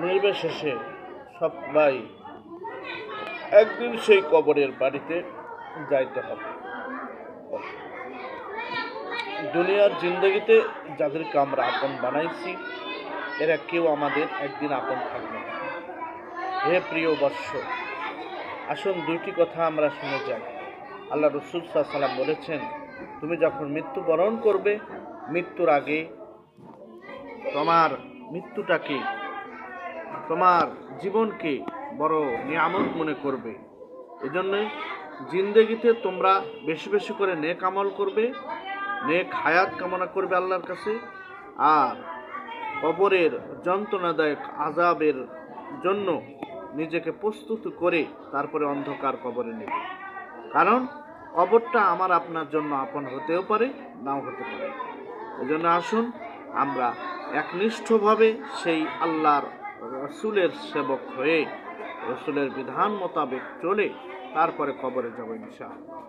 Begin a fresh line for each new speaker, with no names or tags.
নির্বিশেষে সবাই একদিন সেই কবরের বাড়িতে যাইতে হবে। দুনিয়ার জিন্দগিতে যাদেরকে আমরা আপন বানাইছি এরা কেউ আমাদের একদিন আপন থাকবে না। হে প্রিয় বৎস, আসুন দুইটি কথা আমরা শুনে যাই। আল্লাহ রাসূল সাল্লাল্লাহু আলাইহি ওয়াসাল্লাম বলেছেন, তুমি যখন মৃত্যুবরণ করবে, মৃত্যুর আগে তোমার মৃত্যুটাকে, তোমার জীবনকে বড় নিয়ামত মনে করবে। এজন্যই জিন্দেগিতে তোমরা বেশি বেশি করে নেক আমল করবে, নেক হায়াত কামনা করবে আল্লাহর কাছে। আর কবরের যন্ত্রণাদায়ক আযাবের জন্য নিজেকে প্রস্তুত করে তারপরে অন্ধকার কবরে নেবে। কারণ কবরটা আমার আপনার জন্য আপন হতেও পারে, নাও হতে পারে। এজন্য আসুন আমরা একনিষ্ঠভাবে সেই আল্লাহর রসুলের সেবক হয়ে রসুলের বিধান মোতাবেক চলে তারপরে কবরে যাব ইনশাআল্লাহ।